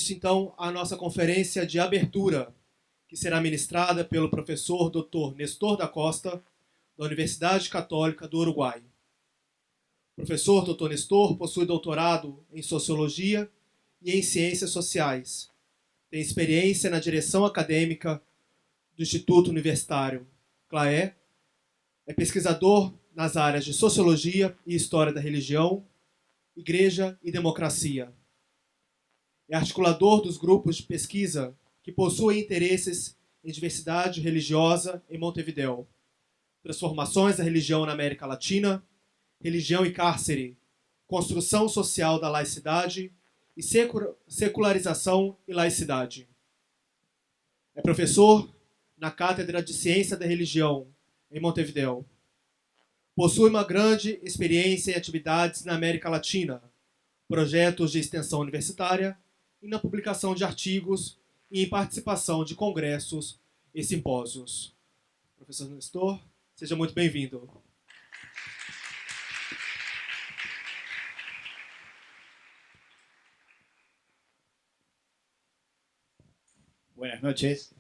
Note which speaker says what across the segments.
Speaker 1: Então, a nossa conferência de abertura, que será ministrada pelo professor Dr. Nestor da Costa, da Universidade Católica do Uruguai. O professor Dr. Nestor possui doutorado em Sociologia e em Ciências Sociais. Tem experiência na direção acadêmica do Instituto Universitário CLAE. É pesquisador nas áreas de Sociologia e História da Religião, Igreja e Democracia. É articulador dos grupos de pesquisa que possuem interesses em diversidade religiosa em Montevidéu, transformações da religião na América Latina, religião e cárcere, construção social da laicidade e secularização e laicidade. É professor na Cátedra de Ciência da Religião em Montevidéu. Possui uma grande experiência em atividades na América Latina, projetos de extensão universitária e na publicação de artigos e em participação de congressos e simpósios. Professor Nestor, seja muito bem-vindo.
Speaker 2: Buenas noches.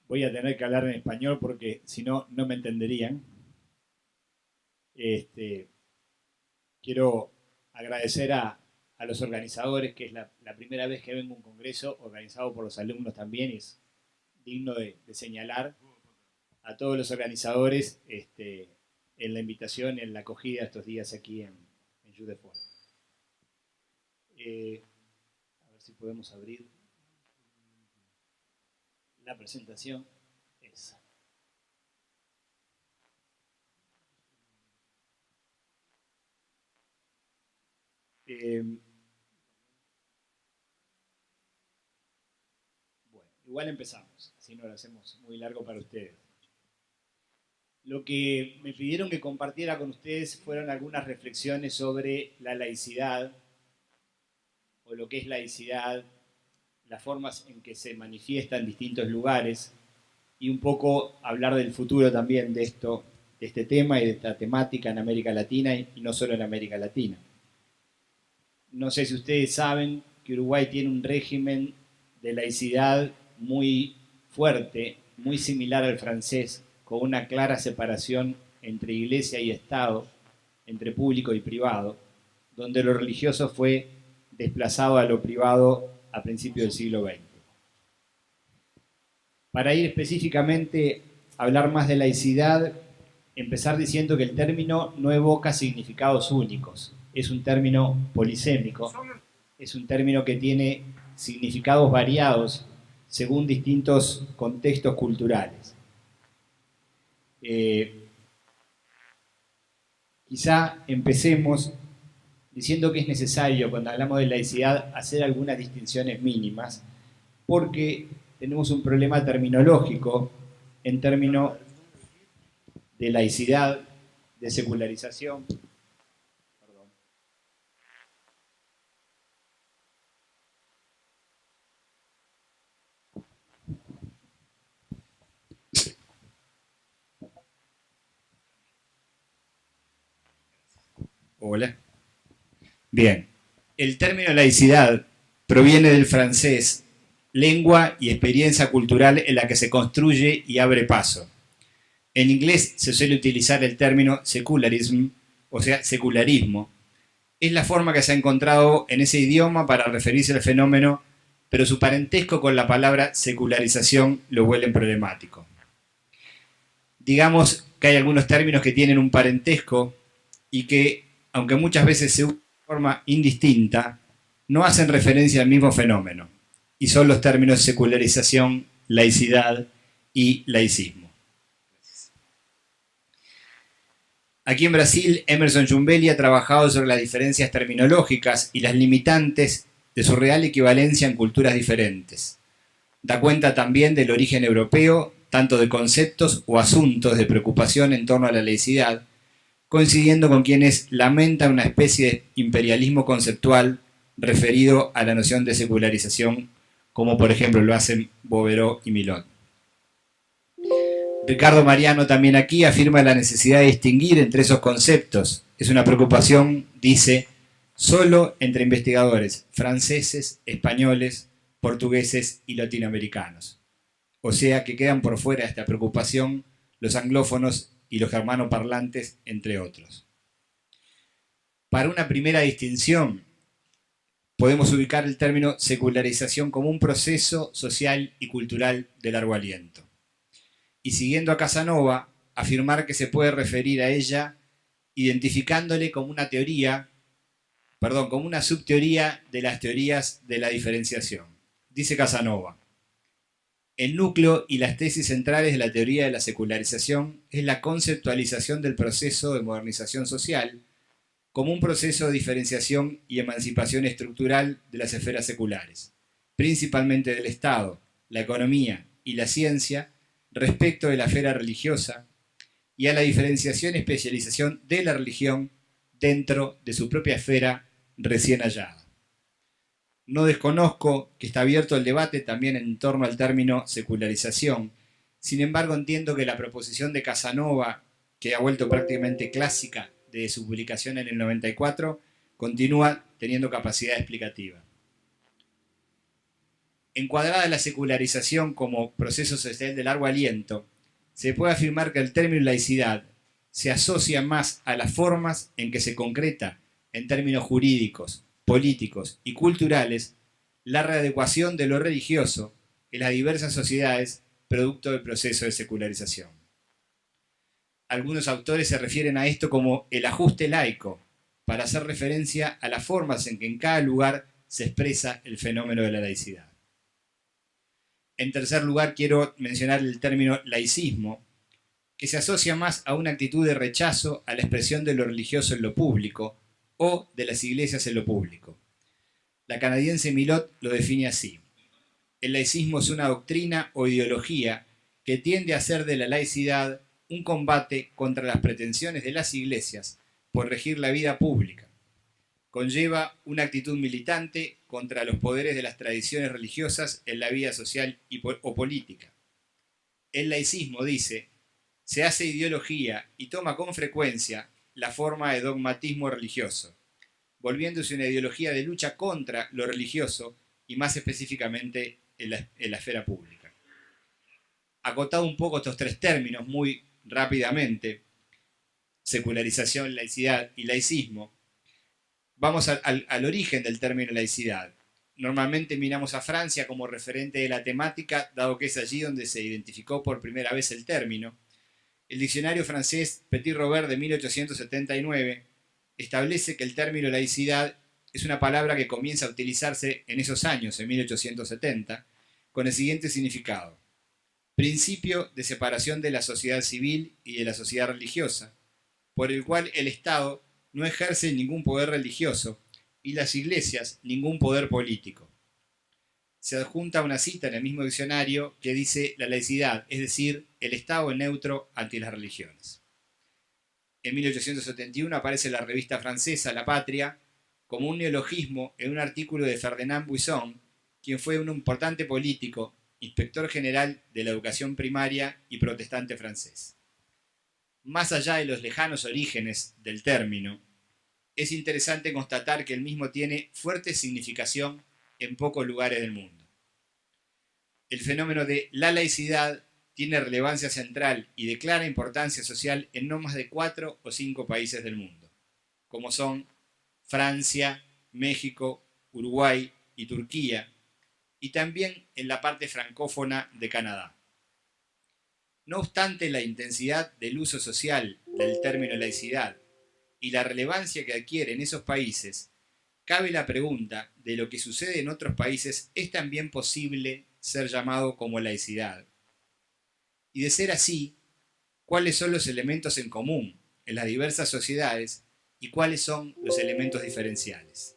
Speaker 2: Voy a tener que hablar en español porque si no, no me entenderían. Quiero agradecer a los organizadores, que es la primera vez que vengo a un congreso organizado por los alumnos también, y es digno de señalar a todos los organizadores en la invitación, en la acogida estos días aquí en Judefort. A ver si podemos abrir la presentación. Esa. Bueno, igual empezamos, así no lo hacemos muy largo para ustedes. Lo que me pidieron que compartiera con ustedes fueron algunas reflexiones sobre la laicidad, o lo que es laicidad, las formas en que se manifiesta en distintos lugares, y un poco hablar del futuro también de este tema y de esta temática en América Latina, y no solo en América Latina. No sé si ustedes saben que Uruguay tiene un régimen de laicidad muy fuerte, muy similar al francés, con una clara separación entre iglesia y Estado, entre público y privado, donde lo religioso fue desplazado a lo privado a principios del siglo XX. Para ir específicamente a hablar más de laicidad, empezar diciendo que el término no evoca significados únicos. Es un término polisémico, es un término que tiene significados variados según distintos contextos culturales. Quizá empecemos diciendo que es necesario, cuando hablamos de laicidad, hacer algunas distinciones mínimas, porque tenemos un problema terminológico en términos de laicidad, de secularización. Hola. Bien, el término laicidad proviene del francés, lengua y experiencia cultural en la que se construye y abre paso. En inglés se suele utilizar el término secularism, o sea, secularismo. Es la forma que se ha encontrado en ese idioma para referirse al fenómeno, pero su parentesco con la palabra secularización lo vuelve problemático. Digamos que hay algunos términos que tienen un parentesco y que, aunque muchas veces se usan de forma indistinta, no hacen referencia al mismo fenómeno, y son los términos secularización, laicidad y laicismo. Aquí en Brasil, Emerson Jumbelli ha trabajado sobre las diferencias terminológicas y las limitantes de su real equivalencia en culturas diferentes. Da cuenta también del origen europeo, tanto de conceptos o asuntos de preocupación en torno a la laicidad, coincidiendo con quienes lamentan una especie de imperialismo conceptual referido a la noción de secularización, como por ejemplo lo hacen Bouguereau y Milón. Ricardo Mariano también aquí afirma la necesidad de distinguir entre esos conceptos. Es una preocupación, dice, solo entre investigadores franceses, españoles, portugueses y latinoamericanos. O sea que quedan por fuera de esta preocupación los anglófonos y los germanoparlantes, entre otros. Para una primera distinción, podemos ubicar el término secularización como un proceso social y cultural de largo aliento. Y siguiendo a Casanova, afirmar que se puede referir a ella identificándole como una como una subteoría de las teorías de la diferenciación. Dice Casanova: el núcleo y las tesis centrales de la teoría de la secularización es la conceptualización del proceso de modernización social como un proceso de diferenciación y emancipación estructural de las esferas seculares, principalmente del Estado, la economía y la ciencia, respecto de la esfera religiosa, y a la diferenciación y especialización de la religión dentro de su propia esfera recién hallada. No desconozco que está abierto el debate también en torno al término secularización. Sin embargo, entiendo que la proposición de Casanova, que ha vuelto prácticamente clásica desde su publicación en el 94, continúa teniendo capacidad explicativa. Encuadrada la secularización como proceso social de largo aliento, se puede afirmar que el término laicidad se asocia más a las formas en que se concreta, en términos jurídicos, políticos y culturales, la readecuación de lo religioso en las diversas sociedades producto del proceso de secularización. Algunos autores se refieren a esto como el ajuste laico, para hacer referencia a las formas en que en cada lugar se expresa el fenómeno de la laicidad. En tercer lugar, quiero mencionar el término laicismo, que se asocia más a una actitud de rechazo a la expresión de lo religioso en lo público o de las iglesias en lo público. La canadiense Millot lo define así: el laicismo es una doctrina o ideología que tiende a hacer de la laicidad un combate contra las pretensiones de las iglesias por regir la vida pública. Conlleva una actitud militante contra los poderes de las tradiciones religiosas en la vida social o política. El laicismo, dice, se hace ideología y toma con frecuencia la forma de dogmatismo religioso, volviéndose una ideología de lucha contra lo religioso y más específicamente en la esfera pública. Acotado un poco estos tres términos muy rápidamente, secularización, laicidad y laicismo, vamos al origen del término laicidad. Normalmente miramos a Francia como referente de la temática, dado que es allí donde se identificó por primera vez el término. El diccionario francés Petit Robert de 1879 establece que el término laicidad es una palabra que comienza a utilizarse en esos años, en 1870, con el siguiente significado: principio de separación de la sociedad civil y de la sociedad religiosa, por el cual el Estado no ejerce ningún poder religioso y las iglesias ningún poder político. Se adjunta una cita en el mismo diccionario que dice la laicidad, es decir, el Estado neutro ante las religiones. En 1871 aparece en la revista francesa La Patria como un neologismo en un artículo de Ferdinand Buisson, quien fue un importante político, inspector general de la educación primaria y protestante francés. Más allá de los lejanos orígenes del término, es interesante constatar que el mismo tiene fuerte significación en pocos lugares del mundo. El fenómeno de la laicidad tiene relevancia central y de clara importancia social en no más de 4 o 5 países del mundo, como son Francia, México, Uruguay y Turquía, y también en la parte francófona de Canadá. No obstante la intensidad del uso social del término laicidad y la relevancia que adquiere en esos países, cabe la pregunta de lo que sucede en otros países es también posible ser llamado como laicidad. Y de ser así, ¿cuáles son los elementos en común en las diversas sociedades y cuáles son los elementos diferenciales?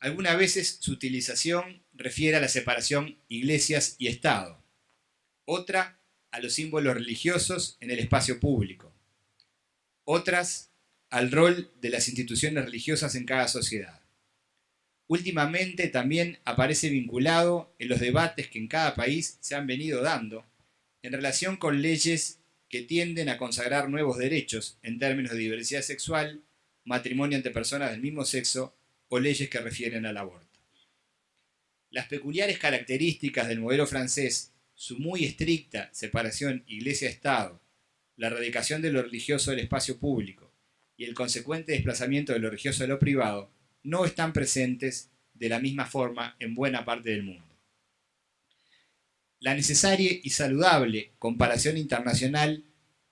Speaker 2: Algunas veces su utilización refiere a la separación iglesias y Estado, otra a los símbolos religiosos en el espacio público, otras al rol de las instituciones religiosas en cada sociedad. Últimamente también aparece vinculado en los debates que en cada país se han venido dando en relación con leyes que tienden a consagrar nuevos derechos en términos de diversidad sexual matrimonio entre personas del mismo sexo o leyes que refieren al aborto. Las peculiares características del modelo francés, su muy estricta separación Iglesia-Estado, la erradicación de lo religioso del espacio público y el consecuente desplazamiento de lo religioso de lo privado, no están presentes de la misma forma en buena parte del mundo. La necesaria y saludable comparación internacional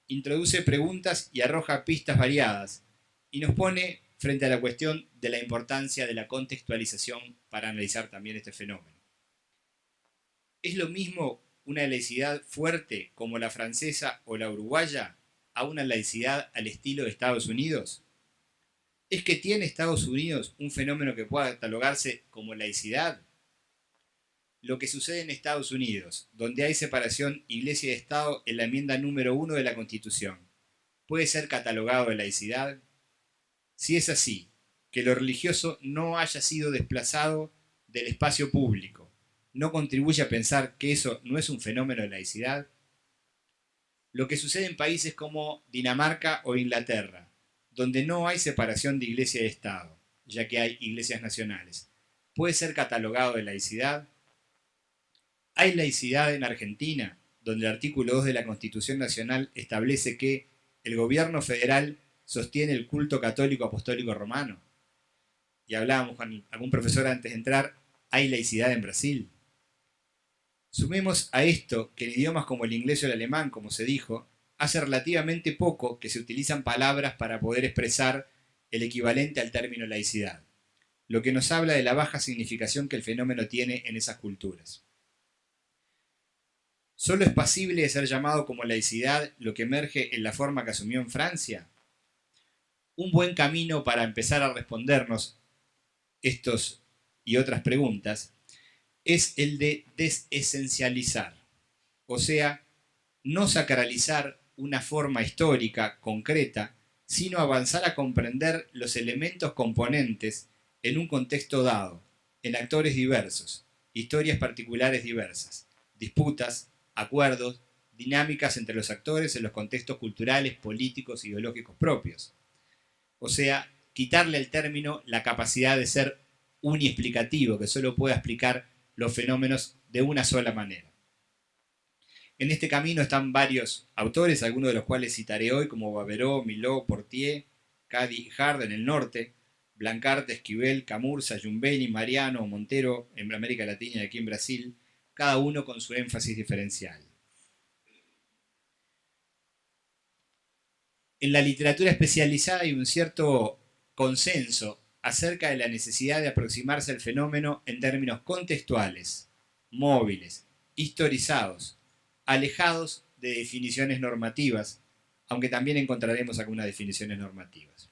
Speaker 2: introduce preguntas y arroja pistas variadas y nos pone frente a la cuestión de la importancia de la contextualización para analizar también este fenómeno. ¿Es lo mismo una laicidad fuerte como la francesa o la uruguaya a una laicidad al estilo de Estados Unidos? ¿Es que tiene Estados Unidos un fenómeno que pueda catalogarse como laicidad? Lo que sucede en Estados Unidos, donde hay separación Iglesia y Estado en la enmienda número 1 de la Constitución, ¿puede ser catalogado de laicidad? Si es así, que lo religioso no haya sido desplazado del espacio público, ¿no contribuye a pensar que eso no es un fenómeno de laicidad? Lo que sucede en países como Dinamarca o Inglaterra, donde no hay separación de Iglesia y Estado, ya que hay iglesias nacionales, ¿puede ser catalogado de laicidad? ¿Hay laicidad en Argentina, donde el artículo 2 de la Constitución Nacional establece que el gobierno federal sostiene el culto católico apostólico romano? Y hablábamos con algún profesor antes de entrar, ¿hay laicidad en Brasil? Sumemos a esto que en idiomas como el inglés o el alemán, como se dijo, hace relativamente poco que se utilizan palabras para poder expresar el equivalente al término laicidad, lo que nos habla de la baja significación que el fenómeno tiene en esas culturas. ¿Solo es pasible de ser llamado como laicidad lo que emerge en la forma que asumió en Francia? Un buen camino para empezar a respondernos estos y otras preguntas es el de desesencializar, o sea, no sacralizar una forma histórica concreta, sino avanzar a comprender los elementos componentes en un contexto dado, en actores diversos, historias particulares diversas, disputas, acuerdos, dinámicas entre los actores en los contextos culturales, políticos, ideológicos propios. O sea, quitarle al término la capacidad de ser uniexplicativo, que solo pueda explicar los fenómenos de una sola manera. En este camino están varios autores, algunos de los cuales citaré hoy, como Baveró, Miló, Portier, Cady y Hard en el norte, Blancarte, Esquivel, Camurza, Yumbeni, Mariano, Montero en América Latina y aquí en Brasil, cada uno con su énfasis diferencial. En la literatura especializada hay un cierto consenso acerca de la necesidad de aproximarse al fenómeno en términos contextuales, móviles, historizados, alejados de definiciones normativas, aunque también encontraremos algunas definiciones normativas.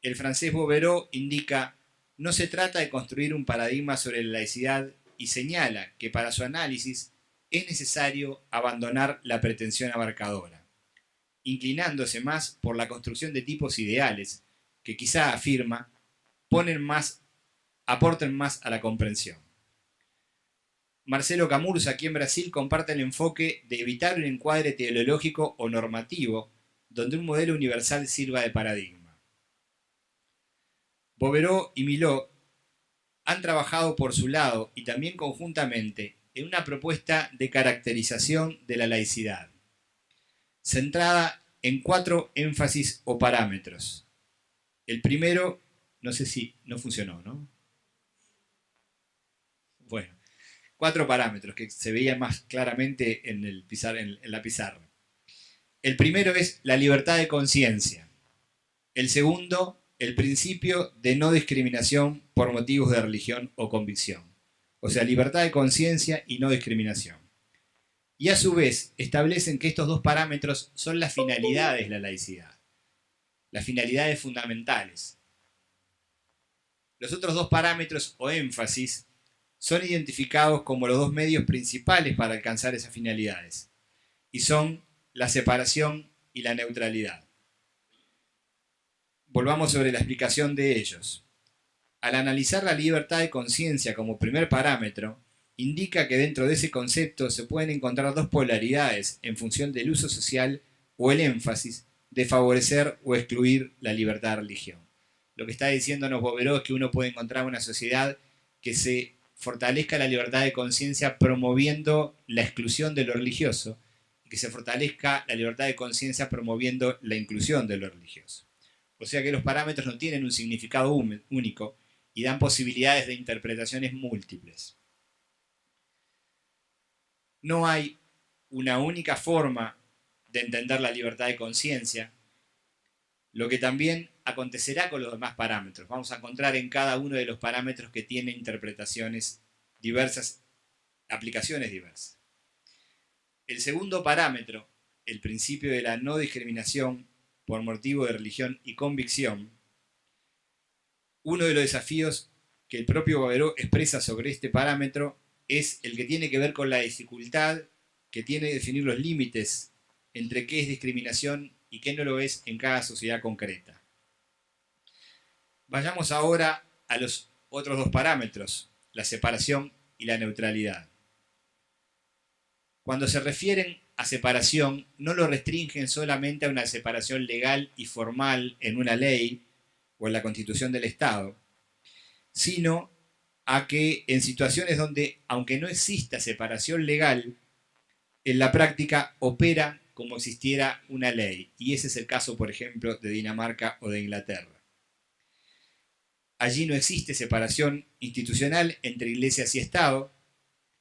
Speaker 2: El francés Bouguereau indica: no se trata de construir un paradigma sobre la laicidad, y señala que para su análisis es necesario abandonar la pretensión abarcadora, inclinándose más por la construcción de tipos ideales que quizá, afirma, aporten más a la comprensión. Marcelo Camurza, aquí en Brasil, comparte el enfoque de evitar un encuadre teleológico o normativo donde un modelo universal sirva de paradigma. Bouguereau y Miló han trabajado por su lado y también conjuntamente en una propuesta de caracterización de la laicidad, centrada en 4 énfasis o parámetros. El primero, no sé si no funcionó, ¿no? Bueno, 4 parámetros que se veían más claramente en la pizarra. El primero es la libertad de conciencia. El segundo, el principio de no discriminación por motivos de religión o convicción. O sea, libertad de conciencia y no discriminación. Y a su vez establecen que estos 2 parámetros son las finalidades de la laicidad, las finalidades fundamentales. Los otros 2 parámetros o énfasis son identificados como los 2 medios principales para alcanzar esas finalidades, y son la separación y la neutralidad. Volvamos sobre la explicación de ellos. Al analizar la libertad de conciencia como primer parámetro, indica que dentro de ese concepto se pueden encontrar 2 polaridades en función del uso social o el énfasis de favorecer o excluir la libertad de religión. Lo que está diciéndonos Bouguereau es que uno puede encontrar una sociedad que se fortalezca la libertad de conciencia promoviendo la exclusión de lo religioso, y que se fortalezca la libertad de conciencia promoviendo la inclusión de lo religioso. O sea que los parámetros no tienen un significado único y dan posibilidades de interpretaciones múltiples. No hay una única forma de entender la libertad de conciencia, lo que también acontecerá con los demás parámetros. Vamos a encontrar en cada uno de los parámetros que tiene interpretaciones diversas, aplicaciones diversas. El segundo parámetro, el principio de la no discriminación por motivo de religión y convicción, uno de los desafíos que el propio Bouguereau expresa sobre este parámetro es el que tiene que ver con la dificultad que tiene de definir los límites entre qué es discriminación y qué no lo es en cada sociedad concreta. Vayamos ahora a los otros dos parámetros, la separación y la neutralidad. Cuando se refieren a separación, no lo restringen solamente a una separación legal y formal en una ley o en la Constitución del Estado, sino a que en situaciones donde, aunque no exista separación legal, en la práctica opera como existiera una ley. Y ese es el caso, por ejemplo, de Dinamarca o de Inglaterra. Allí no existe separación institucional entre iglesias y Estado,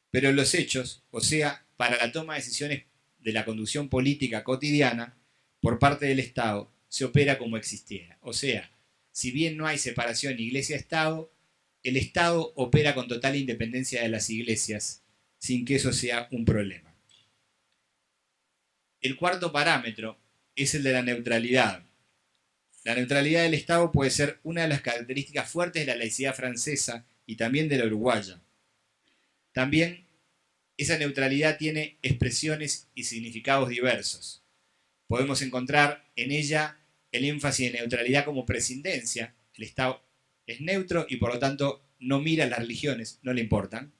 Speaker 2: pero en los hechos, o sea, para la toma de decisiones de la conducción política cotidiana, por parte del Estado, se opera como existiera. O sea, si bien no hay separación iglesia-Estado, el Estado opera con total independencia de las iglesias, sin que eso sea un problema. El cuarto parámetro es el de la neutralidad. La neutralidad del Estado puede ser una de las características fuertes de la laicidad francesa y también de la uruguaya. También esa neutralidad tiene expresiones y significados diversos. Podemos encontrar en ella el énfasis de neutralidad como prescindencia. El Estado es neutro y por lo tanto no mira las religiones, no le importan,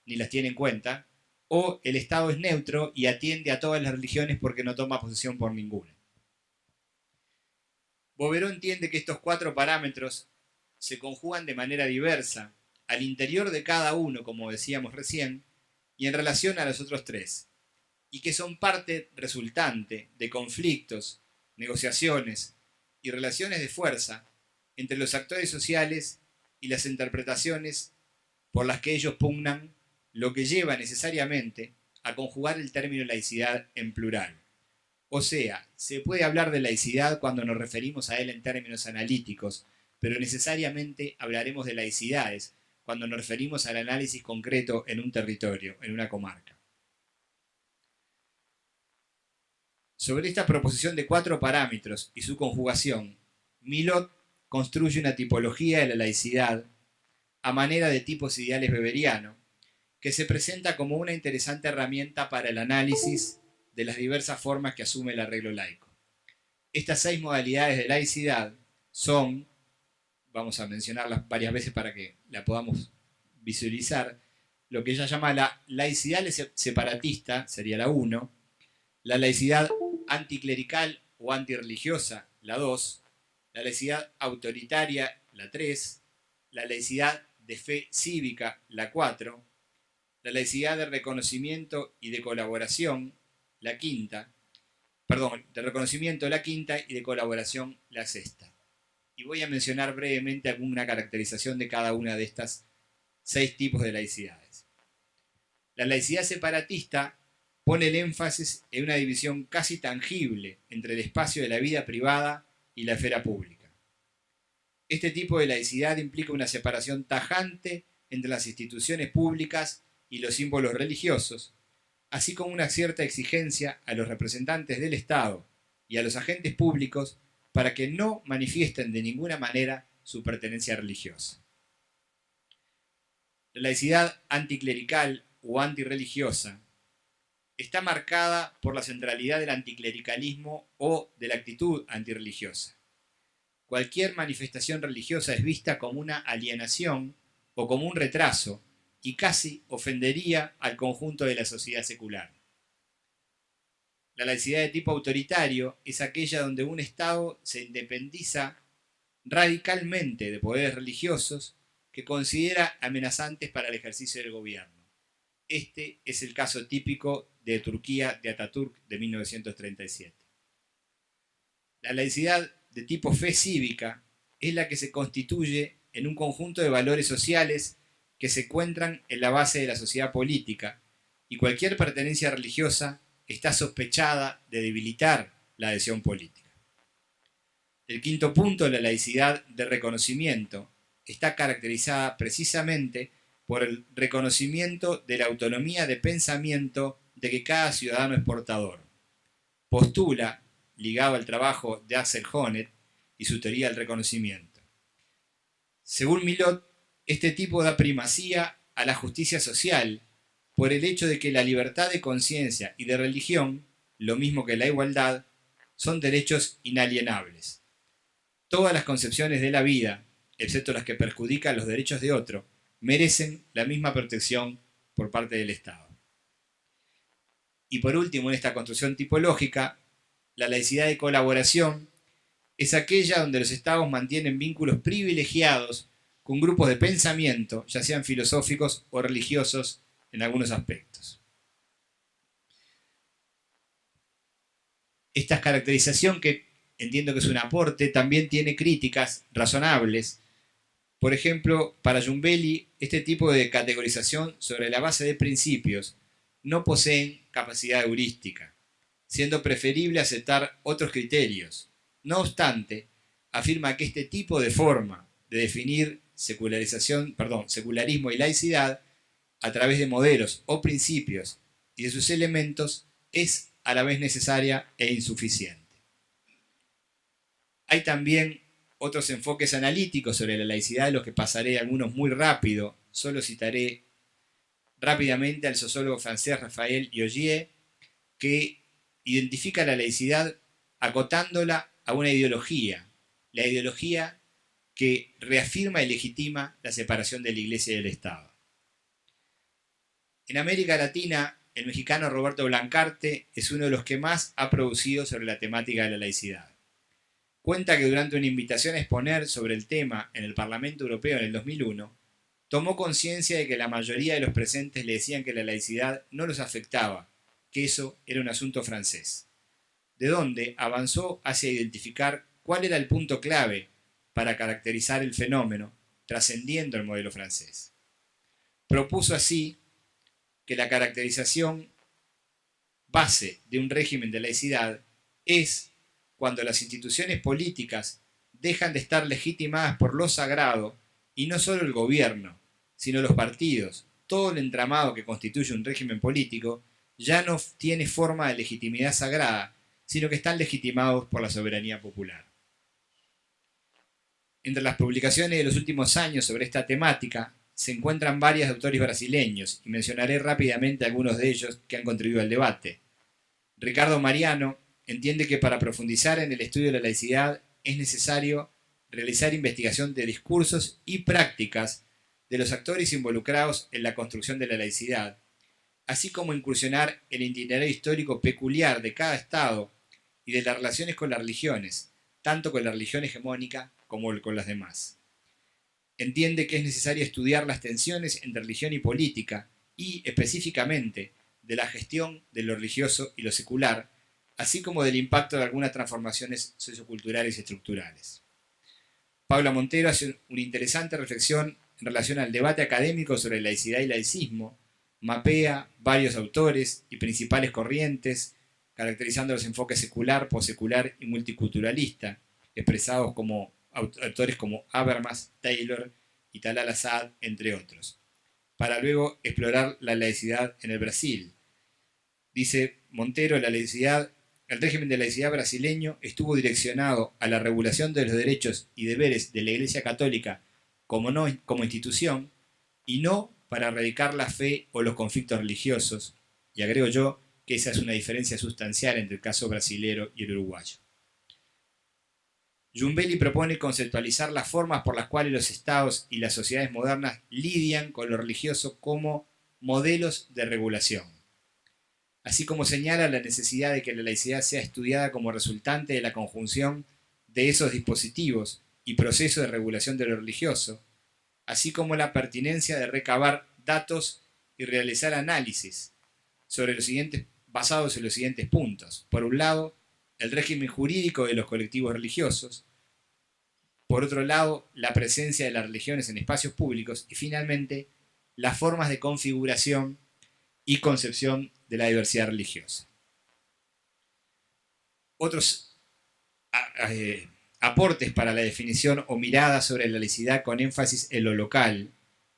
Speaker 2: ni las tiene en cuenta. O el Estado es neutro y atiende a todas las religiones porque no toma posición por ninguna. Bouguereau entiende que estos cuatro parámetros se conjugan de manera diversa al interior de cada uno, como decíamos recién, y en relación a los otros tres, y que son parte resultante de conflictos, negociaciones y relaciones de fuerza entre los actores sociales y las interpretaciones por las que ellos pugnan, lo que lleva necesariamente a conjugar el término laicidad en plural. O sea, se puede hablar de laicidad cuando nos referimos a él en términos analíticos, pero necesariamente hablaremos de laicidades cuando nos referimos al análisis concreto en un territorio, en una comarca. Sobre esta proposición de cuatro parámetros y su conjugación, Milot construye una tipología de la laicidad a manera de tipos ideales weberiano, que se presenta como una interesante herramienta para el análisis de las diversas formas que asume el arreglo laico. Estas 6 modalidades de laicidad son, vamos a mencionarlas varias veces para que la podamos visualizar, lo que ella llama la laicidad separatista, sería la 1, la laicidad anticlerical o antirreligiosa, la 2, la laicidad autoritaria, la 3, la laicidad de fe cívica, la 4, la laicidad de reconocimiento y de colaboración, la quinta, de reconocimiento la quinta y de colaboración la sexta. Y voy a mencionar brevemente alguna caracterización de cada una de estas 6 tipos de laicidades. La laicidad separatista pone el énfasis en una división casi tangible entre el espacio de la vida privada y la esfera pública. Este tipo de laicidad implica una separación tajante entre las instituciones públicas y los símbolos religiosos, así como una cierta exigencia a los representantes del Estado y a los agentes públicos para que no manifiesten de ninguna manera su pertenencia religiosa. La laicidad anticlerical o antirreligiosa está marcada por la centralidad del anticlericalismo o de la actitud antirreligiosa. Cualquier manifestación religiosa es vista como una alienación o como un retraso y casi ofendería al conjunto de la sociedad secular. La laicidad de tipo autoritario es aquella donde un Estado se independiza radicalmente de poderes religiosos que considera amenazantes para el ejercicio del gobierno. Este es el caso típico de Turquía de Atatürk de 1937. La laicidad de tipo fe cívica es la que se constituye en un conjunto de valores sociales que se encuentran en la base de la sociedad política, y cualquier pertenencia religiosa está sospechada de debilitar la adhesión política. El quinto punto, la laicidad de reconocimiento, está caracterizada precisamente por el reconocimiento de la autonomía de pensamiento de que cada ciudadano es portador. Postula, ligado al trabajo de Axel Honneth y su teoría del reconocimiento. Según Millot, este tipo da primacía a la justicia social por el hecho de que la libertad de conciencia y de religión, lo mismo que la igualdad, son derechos inalienables. Todas las concepciones de la vida, excepto las que perjudican los derechos de otro, merecen la misma protección por parte del Estado. Y por último, en esta construcción tipológica, la laicidad de colaboración es aquella donde los Estados mantienen vínculos privilegiados con grupos de pensamiento, ya sean filosóficos o religiosos en algunos aspectos. Esta caracterización, que entiendo que es un aporte, también tiene críticas razonables. Por ejemplo, para Jumbelli, este tipo de categorización sobre la base de principios no poseen capacidad heurística, siendo preferible aceptar otros criterios. No obstante, afirma que este tipo de forma de definir secularismo y laicidad a través de modelos o principios y de sus elementos es a la vez necesaria e insuficiente. Hay también otros enfoques analíticos sobre la laicidad, de los que pasaré algunos muy rápido. Solo citaré rápidamente al sociólogo francés Raphaël Yogier, que identifica la laicidad acotándola a una ideología, la ideología que reafirma y legitima la separación de la Iglesia y del Estado. En América Latina, el mexicano Roberto Blancarte es uno de los que más ha producido sobre la temática de la laicidad. Cuenta que durante una invitación a exponer sobre el tema en el Parlamento Europeo en el 2001, tomó conciencia de que la mayoría de los presentes le decían que la laicidad no los afectaba, que eso era un asunto francés. De donde avanzó hacia identificar cuál era el punto clave para caracterizar el fenómeno, trascendiendo el modelo francés. Propuso así que la caracterización base de un régimen de laicidad es cuando las instituciones políticas dejan de estar legitimadas por lo sagrado, y no solo el gobierno, sino los partidos, todo el entramado que constituye un régimen político, ya no tiene forma de legitimidad sagrada, sino que están legitimados por la soberanía popular. Entre las publicaciones de los últimos años sobre esta temática se encuentran varios autores brasileños, y mencionaré rápidamente algunos de ellos que han contribuido al debate. Ricardo Mariano entiende que para profundizar en el estudio de la laicidad es necesario realizar investigación de discursos y prácticas de los actores involucrados en la construcción de la laicidad, así como incursionar en el itinerario histórico peculiar de cada Estado y de las relaciones con las religiones, tanto con la religión hegemónica como con las demás. Entiende que es necesario estudiar las tensiones entre religión y política y, específicamente, de la gestión de lo religioso y lo secular, así como del impacto de algunas transformaciones socioculturales y estructurales. Paula Montero hace una interesante reflexión en relación al debate académico sobre laicidad y laicismo, mapea varios autores y principales corrientes, caracterizando los enfoques secular, possecular y multiculturalista, expresados como autores como Habermas, Taylor y Talal Asad, entre otros, para luego explorar la laicidad en el Brasil. Dice Montero, el régimen de laicidad brasileño estuvo direccionado a la regulación de los derechos y deberes de la Iglesia Católica como institución, y no para erradicar la fe o los conflictos religiosos, y agrego yo que esa es una diferencia sustancial entre el caso brasilero y el uruguayo. Jumbelli propone conceptualizar las formas por las cuales los estados y las sociedades modernas lidian con lo religioso como modelos de regulación. así como señala la necesidad de que la laicidad sea estudiada como resultante de la conjunción de esos dispositivos y procesos de regulación de lo religioso, así como la pertinencia de recabar datos y realizar análisis sobre basados en los siguientes puntos. Por un lado, el régimen jurídico de los colectivos religiosos. Por otro lado, la presencia de las religiones en espacios públicos. Y finalmente, las formas de configuración y concepción de la diversidad religiosa. Otros aportes para la definición o mirada sobre la laicidad con énfasis en lo local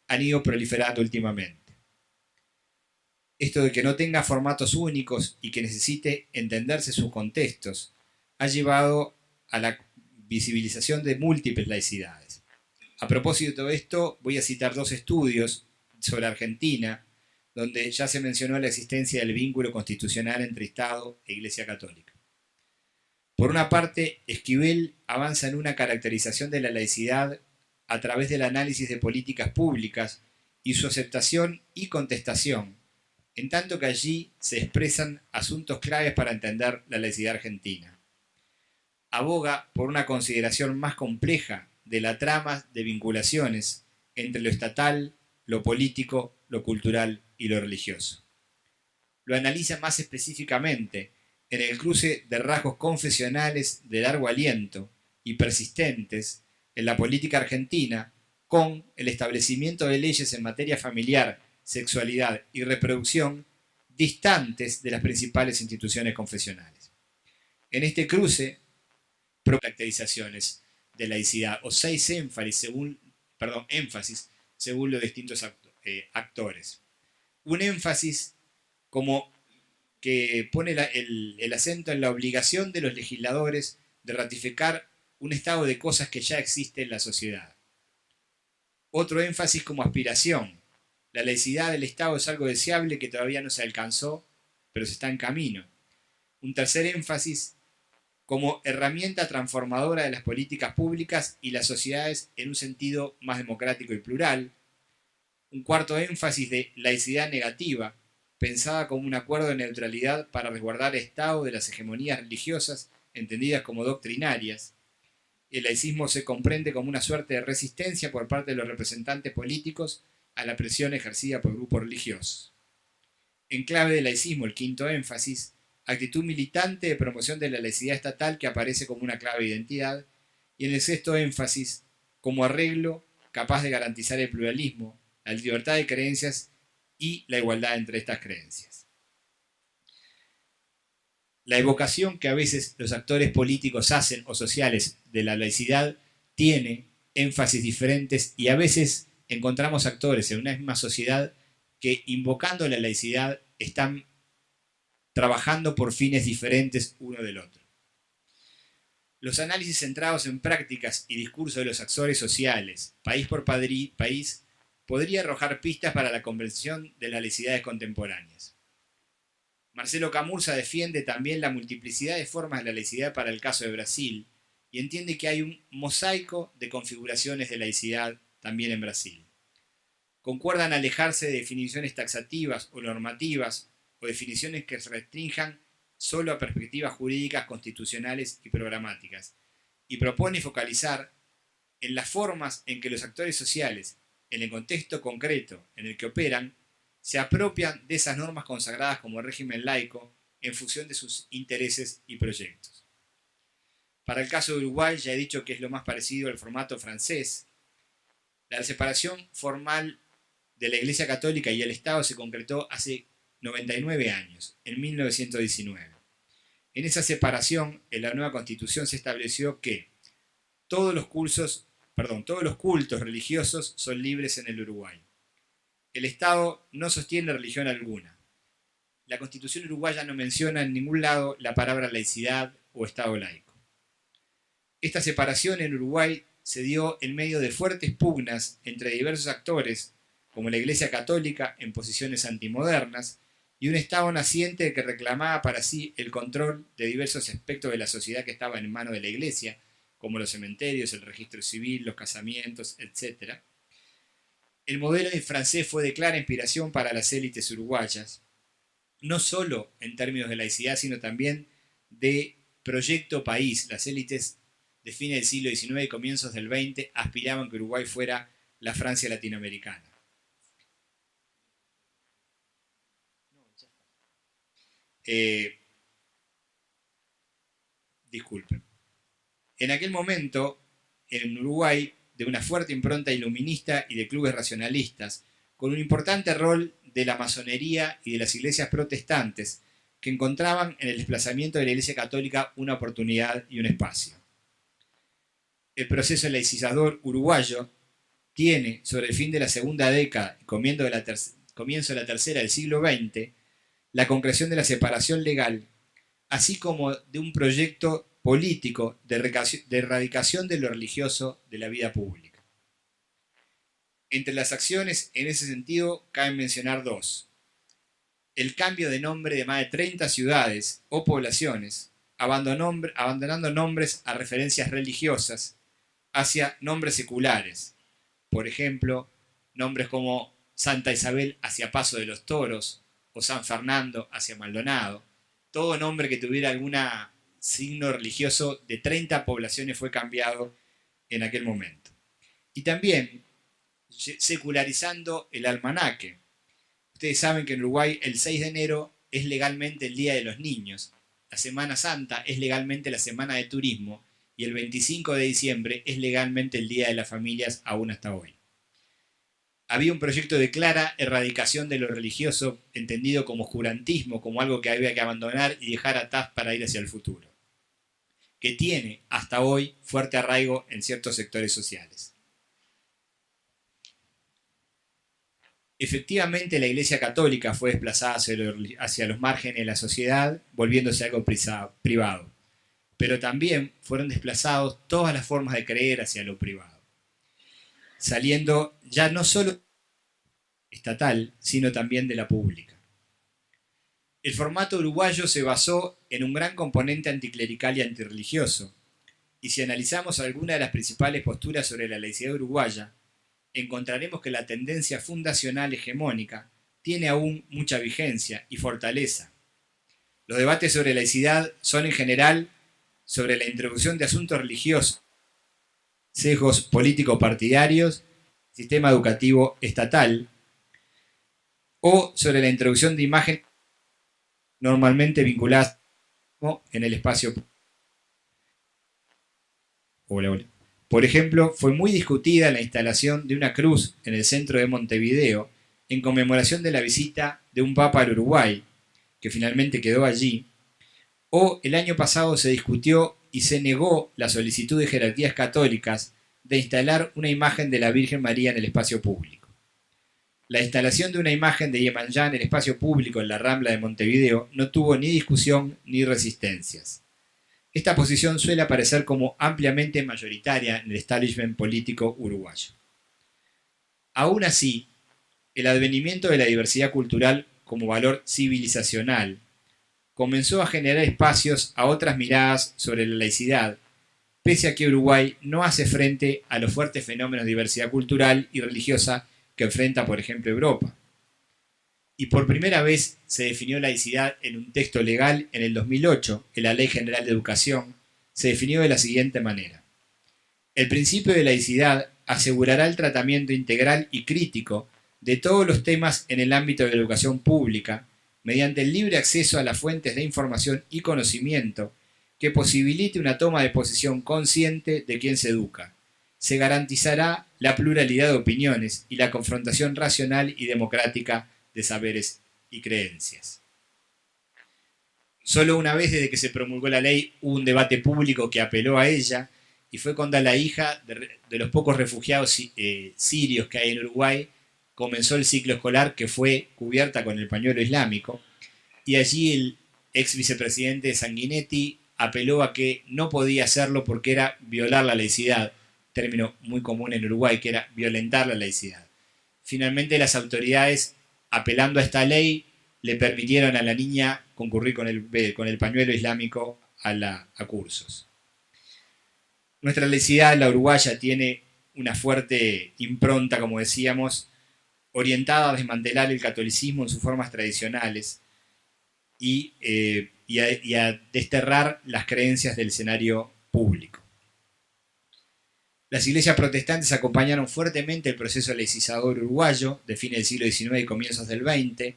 Speaker 2: han ido proliferando últimamente. Esto de que no tenga formatos únicos y que necesite entenderse sus contextos ha llevado a la visibilización de múltiples laicidades. A propósito de esto, voy a citar dos estudios sobre Argentina, donde ya se mencionó la existencia del vínculo constitucional entre Estado e Iglesia Católica. Por una parte, Esquivel avanza en una caracterización de la laicidad a través del análisis de políticas públicas y su aceptación y contestación, en tanto que allí se expresan asuntos claves para entender la laicidad argentina. Aboga por una consideración más compleja de la trama de vinculaciones entre lo estatal, lo político, lo cultural y lo religioso. Lo analiza más específicamente en el cruce de rasgos confesionales de largo aliento y persistentes en la política argentina con el establecimiento de leyes en materia familiar, sexualidad y reproducción distantes de las principales instituciones confesionales. En este cruce, caracterizaciones de laicidad o 6 énfasis según los distintos actores. Un énfasis como que pone el acento en la obligación de los legisladores de ratificar un estado de cosas que ya existe en la sociedad. Otro énfasis como aspiración. La laicidad del Estado es algo deseable que todavía no se alcanzó, pero se está en camino. Un tercer énfasis como herramienta transformadora de las políticas públicas y las sociedades en un sentido más democrático y plural. Un cuarto énfasis de laicidad negativa, pensada como un acuerdo de neutralidad para resguardar el Estado de las hegemonías religiosas entendidas como doctrinarias. El laicismo se comprende como una suerte de resistencia por parte de los representantes políticos a la presión ejercida por grupos religiosos. En clave del laicismo, el quinto énfasis, actitud militante de promoción de la laicidad estatal que aparece como una clave de identidad, y en el sexto énfasis, como arreglo capaz de garantizar el pluralismo, la libertad de creencias y la igualdad entre estas creencias. La evocación que a veces los actores políticos hacen o sociales de la laicidad tiene énfasis diferentes y a veces encontramos actores en una misma sociedad que invocando la laicidad están trabajando por fines diferentes uno del otro. Los análisis centrados en prácticas y discursos de los actores sociales, país por país, podría arrojar pistas para la comprensión de las laicidades contemporáneas. Marcelo Camurza defiende también la multiplicidad de formas de la laicidad para el caso de Brasil y entiende que hay un mosaico de configuraciones de laicidad también en Brasil. Concuerdan alejarse de definiciones taxativas o normativas o definiciones que se restrinjan solo a perspectivas jurídicas, constitucionales y programáticas, y propone focalizar en las formas en que los actores sociales, en el contexto concreto en el que operan, se apropian de esas normas consagradas como régimen laico en función de sus intereses y proyectos. Para el caso de Uruguay, ya he dicho que es lo más parecido al formato francés. La separación formal de la Iglesia Católica y el Estado se concretó hace 99 años, en 1919. En esa separación, en la nueva Constitución se estableció que todos los cultos religiosos son libres en el Uruguay. El Estado no sostiene religión alguna. La Constitución uruguaya no menciona en ningún lado la palabra laicidad o Estado laico. Esta separación en Uruguay se dio en medio de fuertes pugnas entre diversos actores, como la Iglesia Católica en posiciones antimodernas, y un Estado naciente que reclamaba para sí el control de diversos aspectos de la sociedad que estaban en manos de la Iglesia, como los cementerios, el registro civil, los casamientos, etc. El modelo francés fue de clara inspiración para las élites uruguayas. no solo en términos de laicidad, sino también de proyecto país. Las élites de fines del siglo XIX y comienzos del XX aspiraban que Uruguay fuera la Francia latinoamericana. Disculpen. En aquel momento, en Uruguay, de una fuerte impronta iluminista y de clubes racionalistas, con un importante rol de la masonería y de las iglesias protestantes, que encontraban en el desplazamiento de la Iglesia Católica una oportunidad y un espacio. El proceso laicizador uruguayo tiene, sobre el fin de la segunda década y comienzo de la tercera del siglo XX, la concreción de la separación legal, así como de un proyecto político de erradicación de lo religioso de la vida pública. Entre las acciones en ese sentido cabe mencionar dos: el cambio de nombre de más de 30 ciudades o poblaciones, abandonando nombres a referencias religiosas hacia nombres seculares. Por ejemplo, nombres como Santa Isabel hacia Paso de los Toros o San Fernando hacia Maldonado. Todo nombre que tuviera algún signo religioso de 30 poblaciones fue cambiado en aquel momento. Y también secularizando el almanaque. Ustedes saben que en Uruguay el 6 de enero es legalmente el Día de los Niños, la Semana Santa es legalmente la Semana de Turismo y el 25 de diciembre es legalmente el Día de las Familias aún hasta hoy. Había un proyecto de clara erradicación de lo religioso, entendido como oscurantismo, como algo que había que abandonar y dejar atrás para ir hacia el futuro, que tiene hasta hoy fuerte arraigo en ciertos sectores sociales. Efectivamente, la Iglesia Católica fue desplazada hacia los márgenes de la sociedad, volviéndose algo privado. Pero también fueron desplazados todas las formas de creer hacia lo privado, saliendo ya no solo estatal, sino también de la pública. El formato uruguayo se basó en un gran componente anticlerical y antirreligioso, y si analizamos algunas de las principales posturas sobre la laicidad uruguaya, encontraremos que la tendencia fundacional hegemónica tiene aún mucha vigencia y fortaleza. Los debates sobre laicidad son en general sobre la introducción de asuntos religiosos, sesgos político-partidarios, sistema educativo estatal, o sobre la introducción de imágenes normalmente vinculadas en el espacio público. Por ejemplo, fue muy discutida la instalación de una cruz en el centro de Montevideo en conmemoración de la visita de un papa al Uruguay, que finalmente quedó allí, o el año pasado se discutió y se negó la solicitud de jerarquías católicas de instalar una imagen de la Virgen María en el espacio público. La instalación de una imagen de Iemanjá en el espacio público en la Rambla de Montevideo no tuvo ni discusión ni resistencias. Esta posición suele aparecer como ampliamente mayoritaria en el establishment político uruguayo. Aún así, el advenimiento de la diversidad cultural como valor civilizacional comenzó a generar espacios a otras miradas sobre la laicidad, pese a que Uruguay no hace frente a los fuertes fenómenos de diversidad cultural y religiosa que enfrenta, por ejemplo, Europa. Y por primera vez se definió laicidad en un texto legal en el 2008, en la Ley General de Educación, se definió de la siguiente manera: el principio de laicidad asegurará el tratamiento integral y crítico de todos los temas en el ámbito de la educación pública, mediante el libre acceso a las fuentes de información y conocimiento que posibilite una toma de posición consciente de quien se educa. Se garantizará la pluralidad de opiniones y la confrontación racional y democrática de saberes y creencias. Solo una vez desde que se promulgó la ley hubo un debate público que apeló a ella, y fue cuando la hija de los pocos refugiados sirios que hay en Uruguay comenzó el ciclo escolar, que fue cubierta con el pañuelo islámico, y allí el ex vicepresidente Sanguinetti apeló a que no podía hacerlo porque era violar la laicidad, término muy común en Uruguay, que era violentar la laicidad. Finalmente las autoridades, apelando a esta ley, le permitieron a la niña concurrir con el pañuelo islámico a cursos. Nuestra laicidad, la uruguaya, tiene una fuerte impronta, como decíamos, orientada a desmantelar el catolicismo en sus formas tradicionales, y a desterrar las creencias del escenario público. Las iglesias protestantes acompañaron fuertemente el proceso laicizador uruguayo de fines del siglo XIX y comienzos del XX,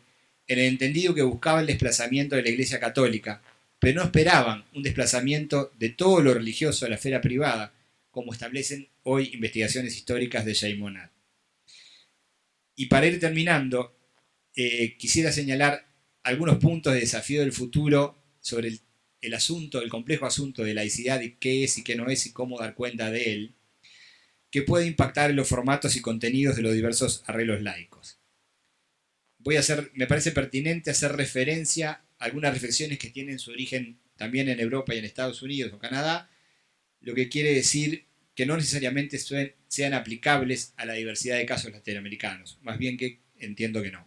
Speaker 2: en el entendido que buscaba el desplazamiento de la iglesia católica, pero no esperaban un desplazamiento de todo lo religioso a la esfera privada, como establecen hoy investigaciones históricas de Jay Monat. Y para ir terminando, quisiera señalar algunos puntos de desafío del futuro sobre el asunto, el complejo asunto de laicidad y qué es y qué no es y cómo dar cuenta de él, que puede impactar en los formatos y contenidos de los diversos arreglos laicos. Me parece pertinente hacer referencia a algunas reflexiones que tienen su origen también en Europa y en Estados Unidos o Canadá, lo que quiere decir que no necesariamente sean aplicables a la diversidad de casos latinoamericanos, más bien que entiendo que no.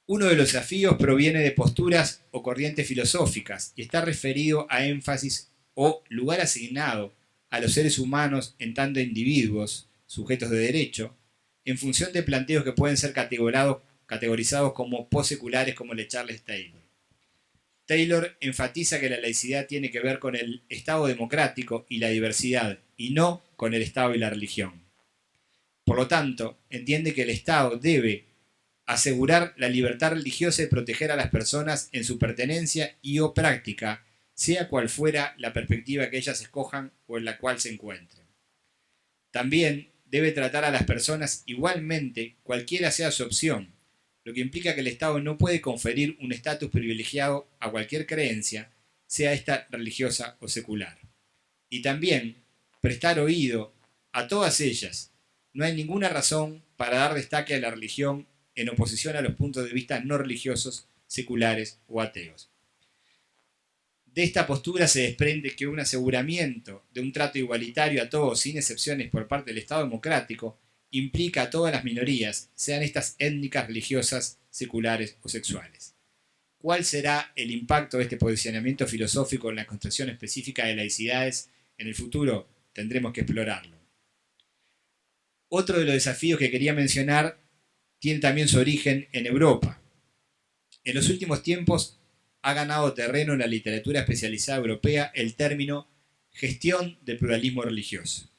Speaker 2: Uno de los desafíos proviene de posturas o corrientes filosóficas y está referido a énfasis o lugar asignado a los seres humanos en tanto individuos, sujetos de derecho, en función de planteos que pueden ser categorizados como poseculares, como el de Charles Taylor. Taylor enfatiza que la laicidad tiene que ver con el Estado democrático y la diversidad, y no con el Estado y la religión. Por lo tanto, entiende que el Estado debe asegurar la libertad religiosa y proteger a las personas en su pertenencia y o práctica, sea cual fuera la perspectiva que ellas escojan o en la cual se encuentren. También debe tratar a las personas igualmente, cualquiera sea su opción, lo que implica que el Estado no puede conferir un estatus privilegiado a cualquier creencia, sea esta religiosa o secular. Y también prestar oído a todas ellas. No hay ninguna razón para dar destaque a la religión en oposición a los puntos de vista no religiosos, seculares o ateos. De esta postura se desprende que un aseguramiento de un trato igualitario a todos, sin excepciones por parte del Estado democrático, implica a todas las minorías, sean estas étnicas, religiosas, seculares o sexuales. ¿Cuál será el impacto de este posicionamiento filosófico en la construcción específica de laicidades en el futuro? Tendremos que explorarlo. Otro de los desafíos que quería mencionar tiene también su origen en Europa. En los últimos tiempos ha ganado terreno en la literatura especializada europea el término gestión del pluralismo religioso.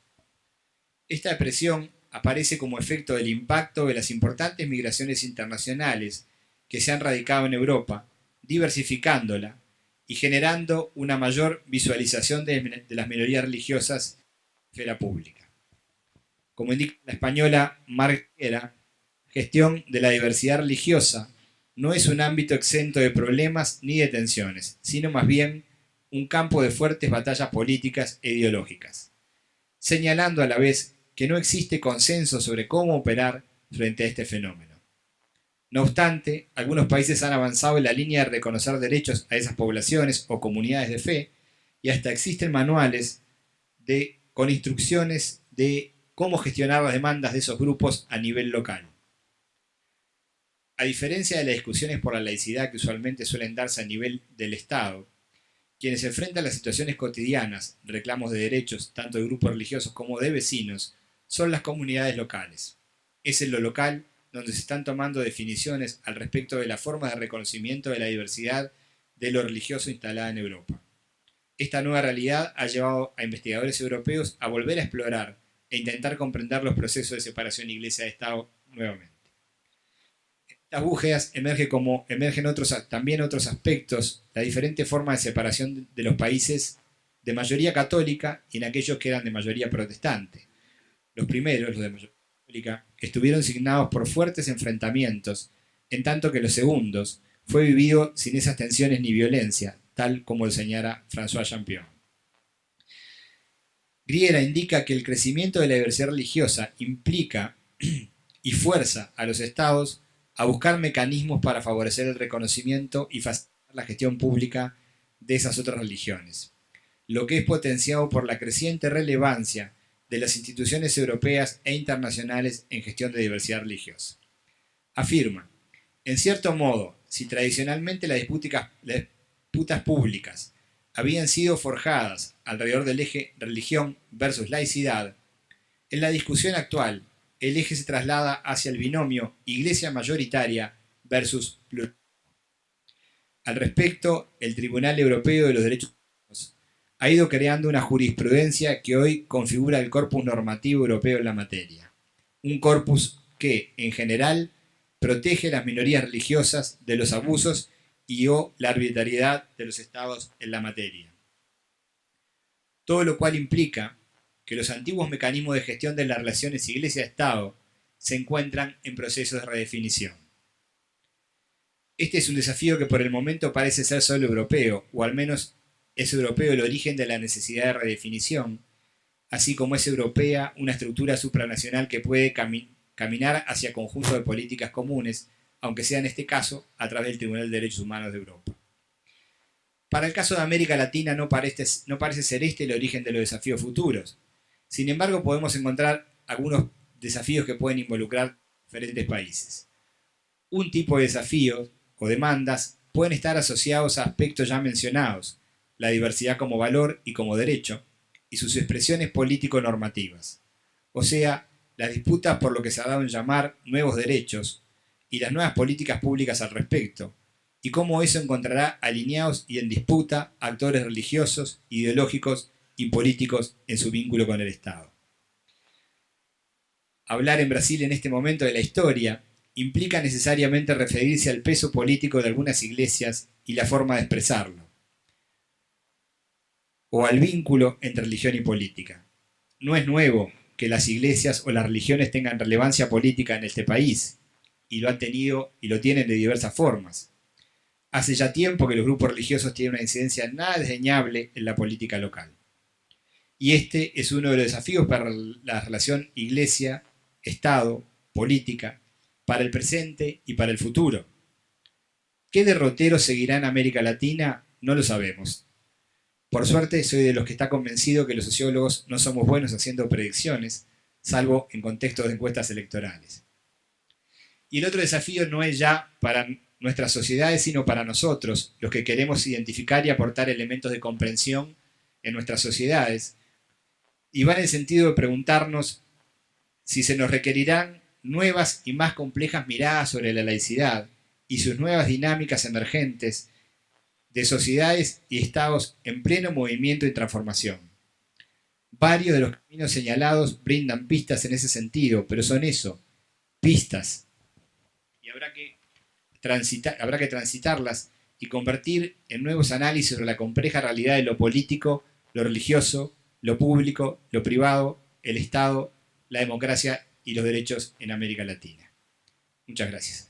Speaker 2: Esta expresión aparece como efecto del impacto de las importantes migraciones internacionales que se han radicado en Europa, diversificándola y generando una mayor visualización de las minorías religiosas en la esfera pública. Como indica la española Marguera, gestión de la diversidad religiosa no es un ámbito exento de problemas ni de tensiones, sino más bien un campo de fuertes batallas políticas e ideológicas, señalando a la vez que no existe consenso sobre cómo operar frente a este fenómeno. No obstante, algunos países han avanzado en la línea de reconocer derechos a esas poblaciones o comunidades de fe, y hasta existen manuales con instrucciones de cómo gestionar las demandas de esos grupos a nivel local. A diferencia de las discusiones por la laicidad que usualmente suelen darse a nivel del Estado, quienes se enfrentan a las situaciones cotidianas, reclamos de derechos tanto de grupos religiosos como de vecinos, son las comunidades locales. Es en lo local donde se están tomando definiciones al respecto de la forma de reconocimiento de la diversidad de lo religioso instalada en Europa. Esta nueva realidad ha llevado a investigadores europeos a volver a explorar e intentar comprender los procesos de separación iglesia-Estado nuevamente. Estas búsquedas emergen también otros aspectos, la diferente forma de separación de los países de mayoría católica y en aquellos que eran de mayoría protestante. Los primeros, los de mayoría católica, estuvieron signados por fuertes enfrentamientos, en tanto que los segundos fue vivido sin esas tensiones ni violencia, tal como lo señala François Champion. Griera indica que el crecimiento de la diversidad religiosa implica y fuerza a los estados a buscar mecanismos para favorecer el reconocimiento y facilitar la gestión pública de esas otras religiones, lo que es potenciado por la creciente relevancia de las instituciones europeas e internacionales en gestión de diversidad religiosa. Afirma, en cierto modo, si tradicionalmente las disputas públicas habían sido forjadas alrededor del eje religión versus laicidad, en la discusión actual el eje se traslada hacia el binomio iglesia mayoritaria versus pluralismo. Al respecto, el Tribunal Europeo de los Derechos Humanos ha ido creando una jurisprudencia que hoy configura el corpus normativo europeo en la materia. Un corpus que, en general, protege a las minorías religiosas de los abusos y o la arbitrariedad de los estados en la materia. Todo lo cual implica que los antiguos mecanismos de gestión de las relaciones Iglesia-Estado se encuentran en procesos de redefinición. Este es un desafío que por el momento parece ser solo europeo, o al menos es europeo el origen de la necesidad de redefinición, así como es europea una estructura supranacional que puede caminar hacia conjuntos de políticas comunes, aunque sea en este caso a través del Tribunal de Derechos Humanos de Europa. Para el caso de América Latina no parece ser este el origen de los desafíos futuros. Sin embargo, podemos encontrar algunos desafíos que pueden involucrar diferentes países. Un tipo de desafíos o demandas pueden estar asociados a aspectos ya mencionados, la diversidad como valor y como derecho, y sus expresiones político-normativas, o sea, las disputas por lo que se ha dado en llamar nuevos derechos y las nuevas políticas públicas al respecto, y cómo eso encontrará alineados y en disputa actores religiosos, ideológicos y políticos en su vínculo con el Estado. Hablar en Brasil en este momento de la historia implica necesariamente referirse al peso político de algunas iglesias y la forma de expresarlo, o al vínculo entre religión y política. No es nuevo que las iglesias o las religiones tengan relevancia política en este país, y lo han tenido y lo tienen de diversas formas. Hace ya tiempo que los grupos religiosos tienen una incidencia nada desdeñable en la política local. Y este es uno de los desafíos para la relación iglesia-estado, política, para el presente y para el futuro. ¿Qué derrotero seguirá en América Latina? No lo sabemos. Por suerte, soy de los que está convencido que los sociólogos no somos buenos haciendo predicciones, salvo en contextos de encuestas electorales. Y el otro desafío no es ya para nuestras sociedades, sino para nosotros, los que queremos identificar y aportar elementos de comprensión en nuestras sociedades, y va en el sentido de preguntarnos si se nos requerirán nuevas y más complejas miradas sobre la laicidad y sus nuevas dinámicas emergentes de sociedades y estados en pleno movimiento y transformación. Varios de los caminos señalados brindan pistas en ese sentido, pero son eso, pistas. Y habrá que transitarlas y convertir en nuevos análisis sobre la compleja realidad de lo político, lo religioso, lo público, lo privado, el Estado, la democracia y los derechos en América Latina. Muchas gracias.